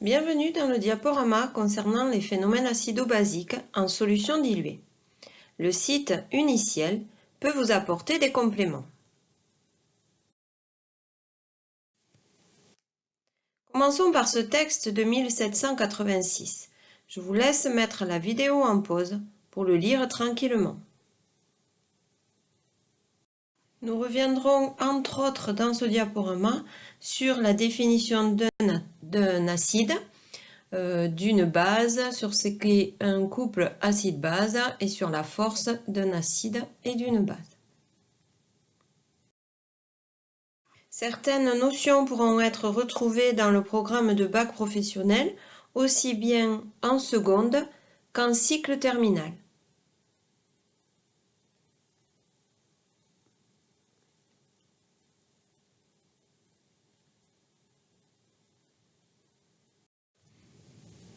Bienvenue dans le diaporama concernant les phénomènes acido-basiques en solution diluée. Le site Uniciel peut vous apporter des compléments. Commençons par ce texte de 1786. Je vous laisse mettre la vidéo en pause pour le lire tranquillement. Nous reviendrons entre autres dans ce diaporama sur la définition d'un acide, d'une base, sur ce qu'est un couple acide-base et sur la force d'un acide et d'une base. Certaines notions pourront être retrouvées dans le programme de bac professionnel, aussi bien en seconde qu'en cycle terminal.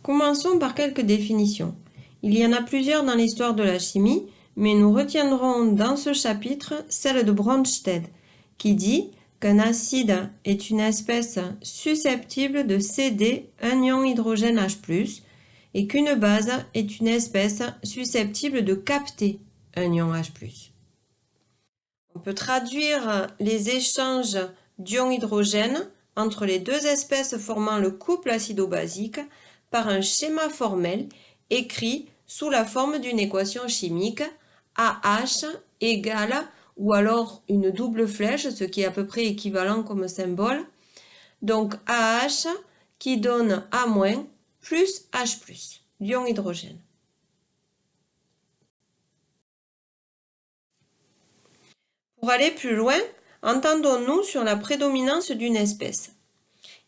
Commençons par quelques définitions. Il y en a plusieurs dans l'histoire de la chimie, mais nous retiendrons dans ce chapitre celle de Bronsted, qui dit qu'un acide est une espèce susceptible de céder un ion hydrogène H+, et qu'une base est une espèce susceptible de capter un ion H+. On peut traduire les échanges d'ions hydrogène entre les deux espèces formant le couple acido-basique par un schéma formel écrit sous la forme d'une équation chimique AH égale, ou alors une double flèche, ce qui est à peu près équivalent comme symbole. Donc AH qui donne A- plus H+, l'ion hydrogène. Pour aller plus loin, entendons-nous sur la prédominance d'une espèce.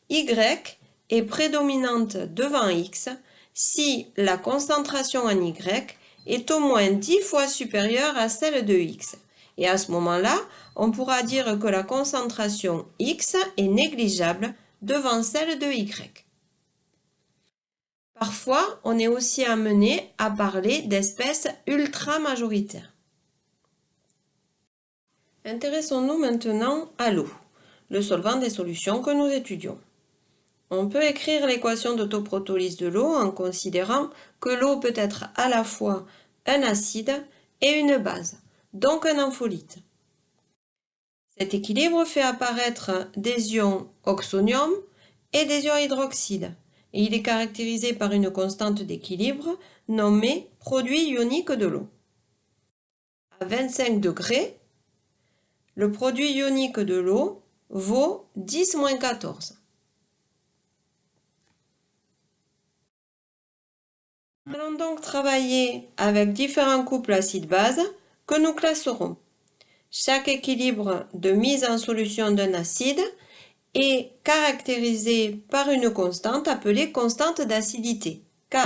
Y est prédominante devant X si la concentration en Y est au moins 10 fois supérieure à celle de X. Et à ce moment-là, on pourra dire que la concentration X est négligeable devant celle de Y. Parfois, on est aussi amené à parler d'espèces ultra-majoritaires. Intéressons-nous maintenant à l'eau, le solvant des solutions que nous étudions. On peut écrire l'équation d'autoprotolyse de l'eau en considérant que l'eau peut être à la fois un acide et une base, donc un ampholyte. Cet équilibre fait apparaître des ions oxonium et des ions hydroxyde, et il est caractérisé par une constante d'équilibre nommée produit ionique de l'eau. À 25 degrés, le produit ionique de l'eau vaut 10-14. Nous allons donc travailler avec différents couples acide-base que nous classerons. Chaque équilibre de mise en solution d'un acide est caractérisé par une constante appelée constante d'acidité, K.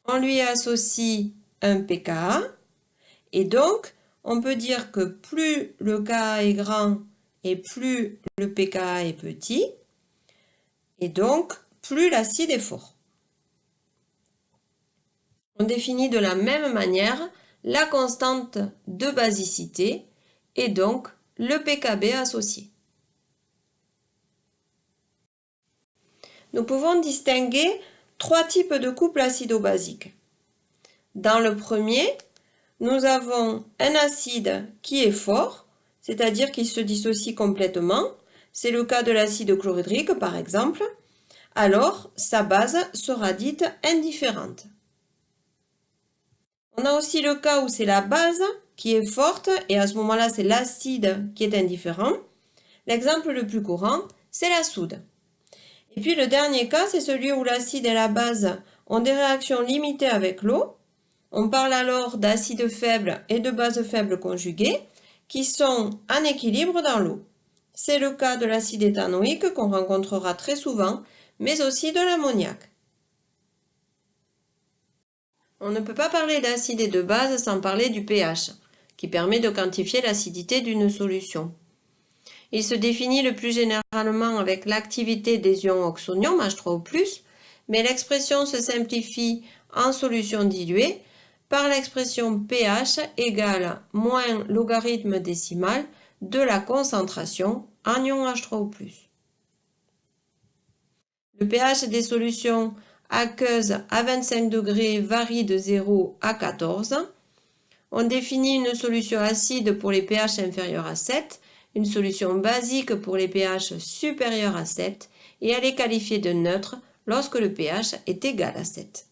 On lui associe un pKa et donc on peut dire que plus le Ka est grand et plus le pKa est petit, et donc plus l'acide est fort. On définit de la même manière la constante de basicité et donc le pKb associé. Nous pouvons distinguer trois types de couples acido-basiques. Dans le premier, nous avons un acide qui est fort, c'est-à-dire qu'il se dissocie complètement. C'est le cas de l'acide chlorhydrique par exemple. Alors, sa base sera dite indifférente. On a aussi le cas où c'est la base qui est forte et à ce moment-là, c'est l'acide qui est indifférent. L'exemple le plus courant, c'est la soude. Et puis le dernier cas, c'est celui où l'acide et la base ont des réactions limitées avec l'eau. On parle alors d'acide faible et de base faible conjuguées qui sont en équilibre dans l'eau. C'est le cas de l'acide éthanoïque qu'on rencontrera très souvent, mais aussi de l'ammoniac. On ne peut pas parler d'acide et de base sans parler du pH, qui permet de quantifier l'acidité d'une solution. Il se définit le plus généralement avec l'activité des ions oxonium H3O+, mais l'expression se simplifie en solution diluée par l'expression pH égale moins logarithme décimal de la concentration en ion H3O+. Le pH des solutions aqueuses à 25 degrés varie de 0 à 14. On définit une solution acide pour les pH inférieurs à 7, une solution basique pour les pH supérieurs à 7 et elle est qualifiée de neutre lorsque le pH est égal à 7.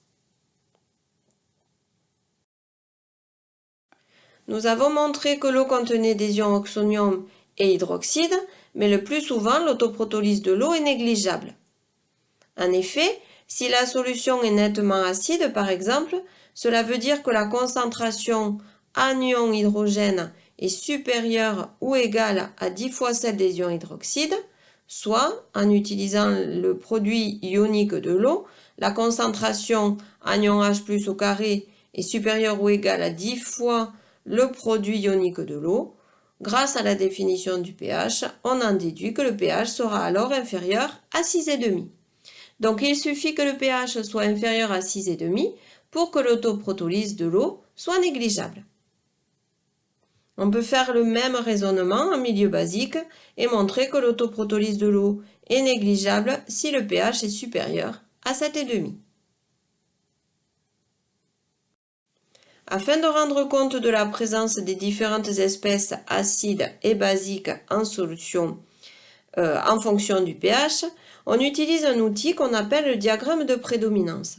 Nous avons montré que l'eau contenait des ions oxonium et hydroxyde, mais le plus souvent l'autoprotolyse de l'eau est négligeable. En effet, si la solution est nettement acide par exemple, cela veut dire que la concentration en ion hydrogène est supérieure ou égale à 10 fois celle des ions hydroxyde, soit, en utilisant le produit ionique de l'eau, la concentration en ion H+ au carré est supérieure ou égale à 10 fois le produit ionique de l'eau. Grâce à la définition du pH, on en déduit que le pH sera alors inférieur à 6,5. Donc il suffit que le pH soit inférieur à 6,5 pour que l'autoprotolyse de l'eau soit négligeable. On peut faire le même raisonnement en milieu basique et montrer que l'autoprotolyse de l'eau est négligeable si le pH est supérieur à 7,5. Afin de rendre compte de la présence des différentes espèces acides et basiques en solution en fonction du pH, on utilise un outil qu'on appelle le diagramme de prédominance.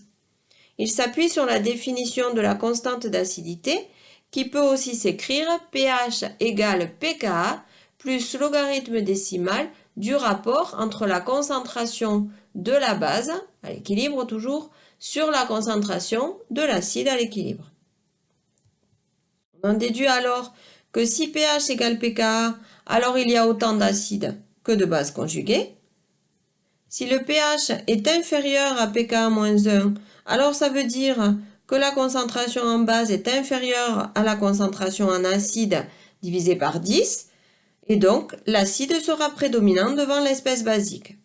Il s'appuie sur la définition de la constante d'acidité qui peut aussi s'écrire pH égale pKa plus logarithme décimal du rapport entre la concentration de la base, à l'équilibre toujours, sur la concentration de l'acide à l'équilibre. On déduit alors que si pH égale pKa, alors il y a autant d'acide que de bases conjuguées. Si le pH est inférieur à pKa-1, alors ça veut dire que la concentration en base est inférieure à la concentration en acide divisé par 10, et donc l'acide sera prédominant devant l'espèce basique.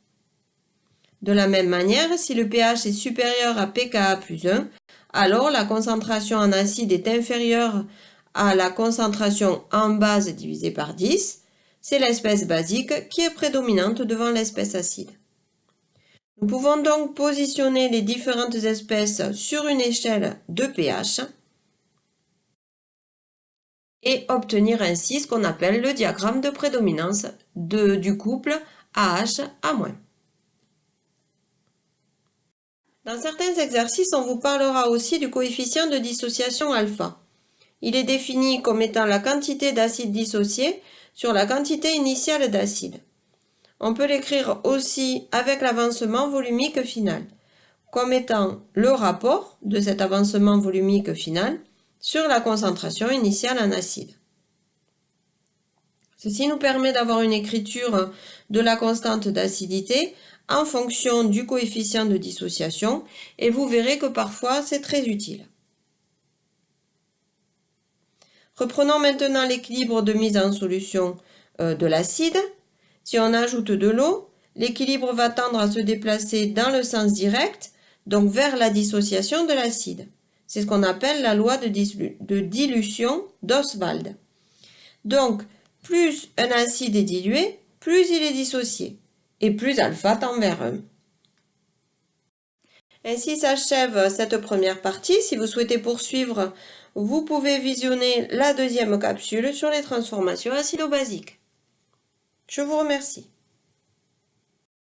De la même manière, si le pH est supérieur à pKa+1, alors la concentration en acide est inférieure à la concentration en base divisée par 10, c'est l'espèce basique qui est prédominante devant l'espèce acide. Nous pouvons donc positionner les différentes espèces sur une échelle de pH et obtenir ainsi ce qu'on appelle le diagramme de prédominance du couple AH-A-. Dans certains exercices, on vous parlera aussi du coefficient de dissociation alpha. Il est défini comme étant la quantité d'acide dissocié sur la quantité initiale d'acide. On peut l'écrire aussi avec l'avancement volumique final, comme étant le rapport de cet avancement volumique final sur la concentration initiale en acide. Ceci nous permet d'avoir une écriture de la constante d'acidité en fonction du coefficient de dissociation et vous verrez que parfois c'est très utile. Reprenons maintenant l'équilibre de mise en solution de l'acide. Si on ajoute de l'eau, l'équilibre va tendre à se déplacer dans le sens direct, donc vers la dissociation de l'acide. C'est ce qu'on appelle la loi de dilution d'Ostwald. Donc, plus un acide est dilué, plus il est dissocié, et plus alpha tend vers 1. Ainsi s'achève cette première partie. Si vous souhaitez poursuivre, vous pouvez visionner la deuxième capsule sur les transformations acido-basiques. Je vous remercie.